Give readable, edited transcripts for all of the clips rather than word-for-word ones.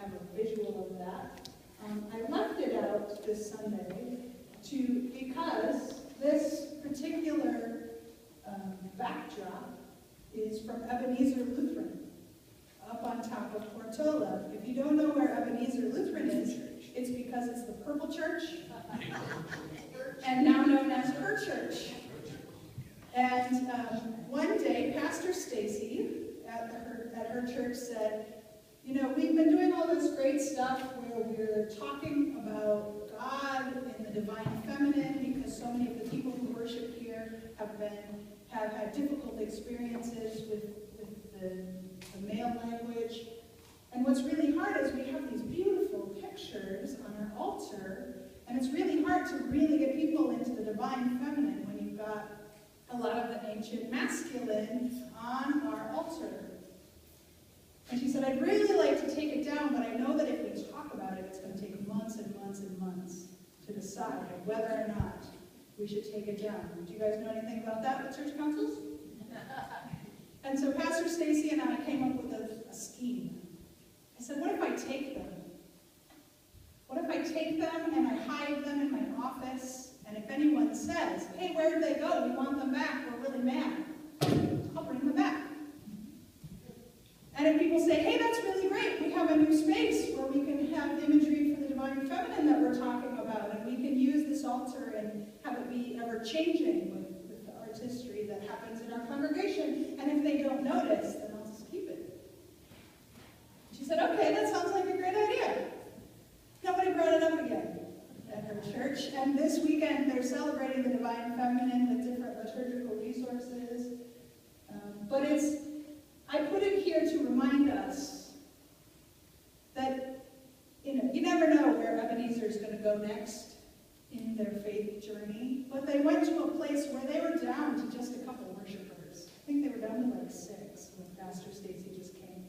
have a visual of that. I left it out this Sunday because this particular backdrop is from Ebenezer Lutheran, up on top of Portola. If you don't know where Ebenezer Lutheran is, it's because it's the Purple Church, and now known as Her Church. And one day, Pastor Stacy at her church said, you know, we've been doing all this great stuff where we're talking about God and the divine feminine, because so many of the people who worship here have had difficult experiences with the male language. And what's really hard is we have these beautiful pictures on our altar, and it's really hard to really get people into the divine feminine when you've got a lot of the ancient masculine on our altar. And she said, I'd really like to take it down, but I know that if we talk about it, it's going to take months and months and months to decide whether or not we should take it down. Do you guys know anything about that with church councils? And so Pastor Stacy and I came up with a scheme. I said, what if I take them? What if I take them and I hide them in my office, and if anyone says, hey, where did they go? We want them back. We're really mad. I'll bring them back. And if people say, hey, that's really great, we have a new space where we can have imagery for the divine feminine that we're talking about, and we can use this altar and have it be ever-changing with the artistry that happens in our congregation. And if they don't notice, then I'll just keep it. She said, okay, that sounds like a great idea. Nobody brought it up again at her church. And this weekend, they're celebrating the divine feminine with different liturgical resources. But I put it here to remind us that, you never know where Ebenezer is going to go next in their faith journey, but they went to a place where they were down to just a couple worshipers. I think they were down to like 6 when Pastor Stacy just came.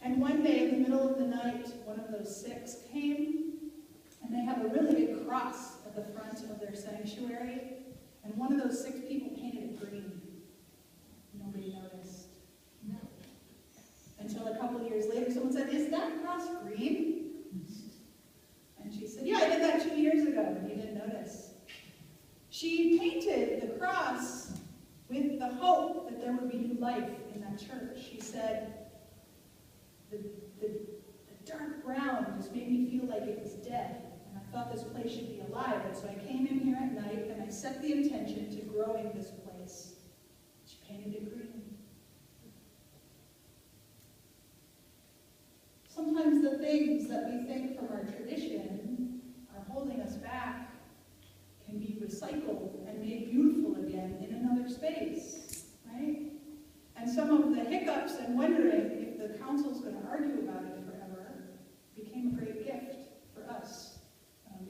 And one day in the middle of the night, one of those 6 came, and they have a really big cross at the front of their sanctuary, and one of those 6 people painted it green. Nobody noticed. No. Until a couple of years later, someone said, is that cross green? And she said, yeah, I did that 2 years ago, and you didn't notice. She painted the cross with the hope that there would be new life in that church. She said, the dark brown just made me feel like it was dead, and I thought this place should be alive. And so I came in here at night, and I set the intention to growing this place. She painted it green. Sometimes the things that we think from our tradition are holding us back can be recycled and made beautiful again in another space, right? And some of the hiccups and wondering if the council's going to argue about it forever became a great gift for us.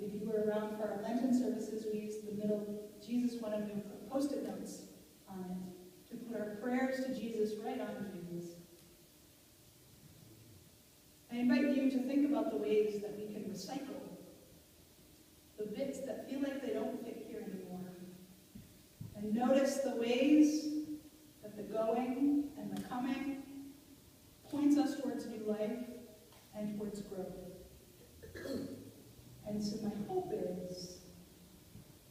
If you were around for our Lenten services, we used the middle, Jesus wanted to put Post-it notes on it, to put our prayers to Jesus right on Jesus. I invite you to think about the ways that we can recycle the bits that feel like they don't fit here anymore. And notice the ways that the going and the coming points us towards new life and towards growth. And so my hope is,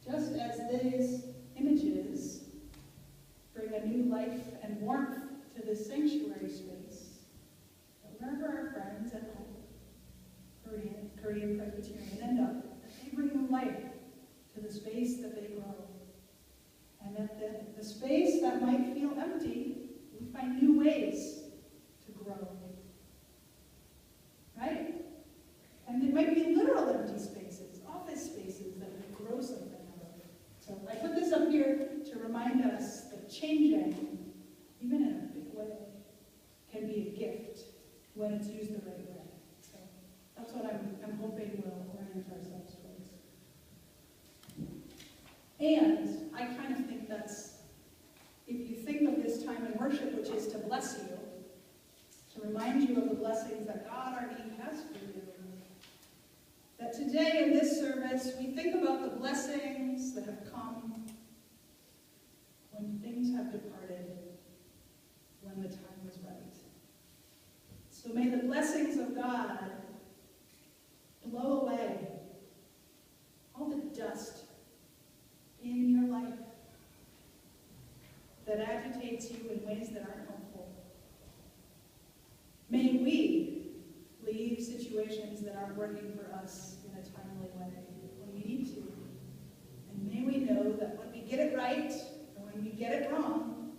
just as these images bring a new life and warmth to this sanctuary space, that wherever our friends at home, Korean Presbyterian, end up, that they bring new life to the space that they grow. And that the space that might feel empty, we find new ways to grow. Right? And there might be literal empty spaces, office spaces that we grow something out of. So I put this up here to remind us that changing, even in a big way, can be a gift when it's used the right way. So that's what I'm hoping we'll orient ourselves towards. And I kind of think that's, if you think of this time in worship, which is to bless you, to remind you of the blessings that God our King has for you, that today in this service we think about the blessings that have come when things have departed, when the time was right. So blessings of God blow away all the dust in your life that agitates you in ways that aren't helpful. May we leave situations that aren't working for us in a timely way when we need to. And may we know that when we get it right or when we get it wrong,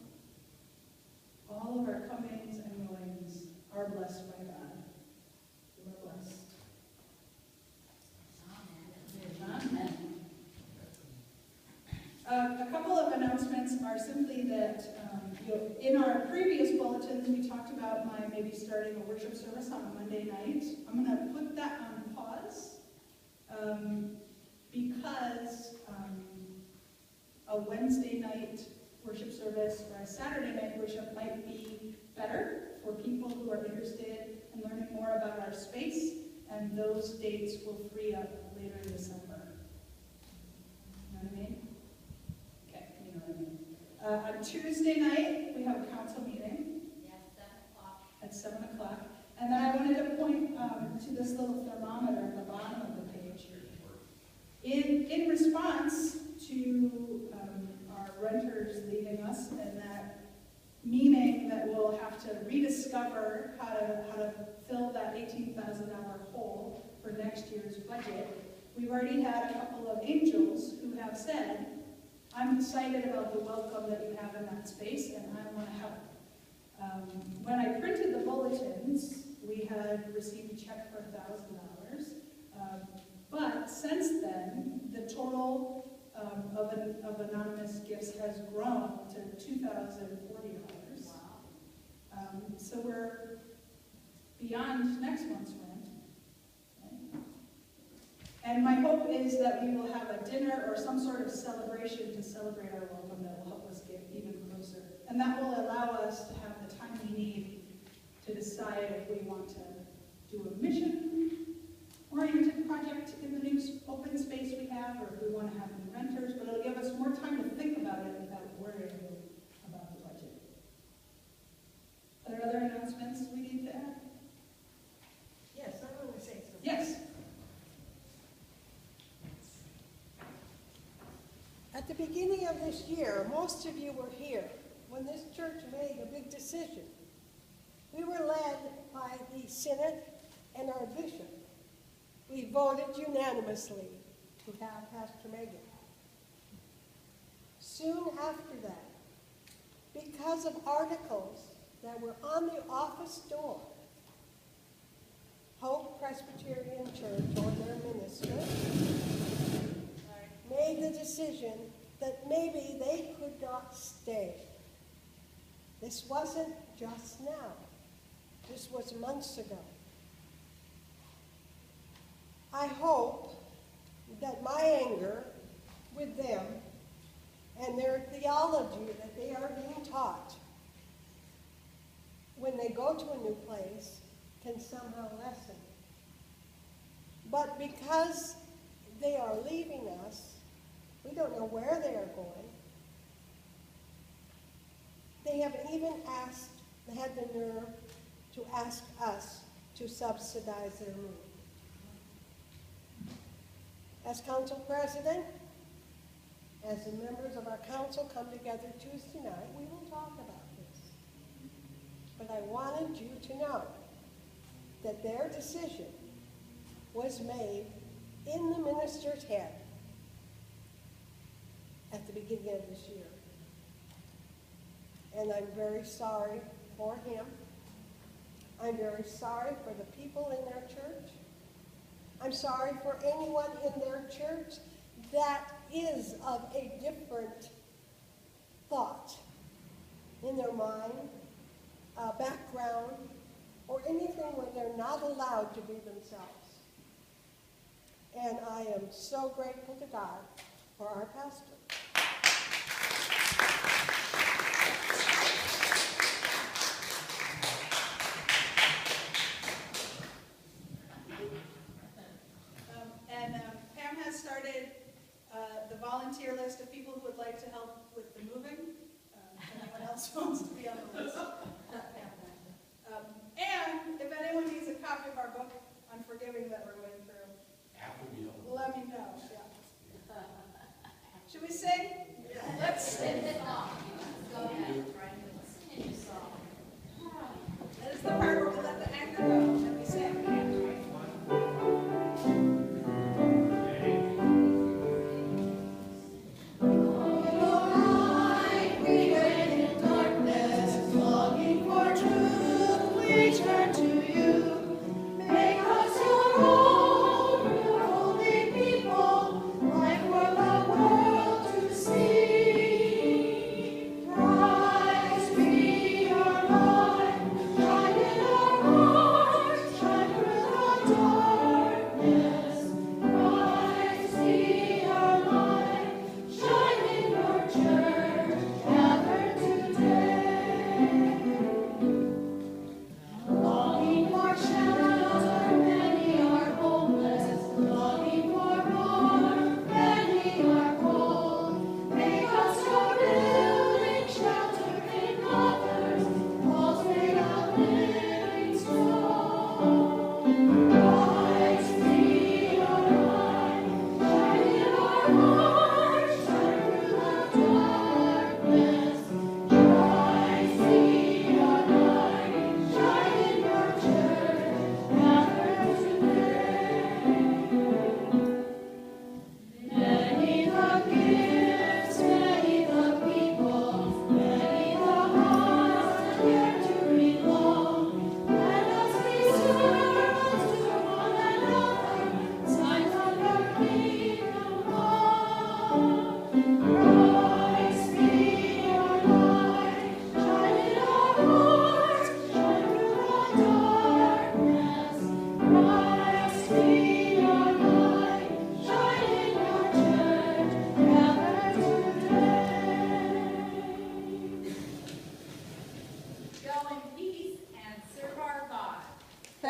all of our comings and goings are blessed by God. You are blessed. Amen. A couple of announcements are simply that in our previous bulletins we talked about my maybe starting a worship service on a Monday night. I'm going to put that on pause because a Wednesday night worship service or a Saturday night worship might be better for people who are interested in learning more about our space, and those dates will free up later in December. You know what I mean? Okay, you know what I mean. On Tuesday night, we have a council meeting. Yes, 7 o'clock. At 7 o'clock. And then I wanted to point to this little thermometer at the bottom of the page. In response to our renters leaving us, and that meaning that we'll have to rediscover how to fill that $18,000 hole for next year's budget, we've already had a couple of angels who have said, I'm excited about the welcome that you have in that space, and I want to help. When I printed the bulletins, we had received a check for $1,000, but since then, the total of anonymous gifts has grown to $2,040. Wow. So we're beyond next month's rent. Right? And my hope is that we will have a dinner or some sort of celebration to celebrate our welcome that will help us get even closer. And that will allow us to have the time we need to decide if we want to do a mission-oriented project in the new open space we have, or if we want to have new renters, but it'll give us more time to think about it without worrying about the budget. Are there other announcements we need to add? Yes, I want to say something. Yes. At the beginning of this year, most of you were here when this church made a big decision. We were led by the Synod and our bishop. We voted unanimously to have Pastor Megan. Soon after that, because of articles that were on the office door, Hope Presbyterian Church, or their minister, made the decision that maybe they could not stay. This wasn't just now. This was months ago. I hope that my anger with them and their theology that they are being taught when they go to a new place can somehow lessen. But because they are leaving us, we don't know where they are going. They have even had the nerve to ask us to subsidize their move. As council president, as the members of our council come together Tuesday night, we will talk about this. But I wanted you to know that their decision was made in the minister's head at the beginning of this year. And I'm very sorry for him. I'm very sorry for the people in their church. I'm sorry for anyone in their church that is of a different thought in their mind, background, or anything where they're not allowed to be themselves. And I am so grateful to God for our pastor. Pam has started the volunteer list of people who would like to help with the moving. If anyone else wants to be on the list. And if anyone needs a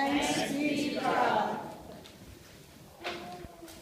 Thanks be to God.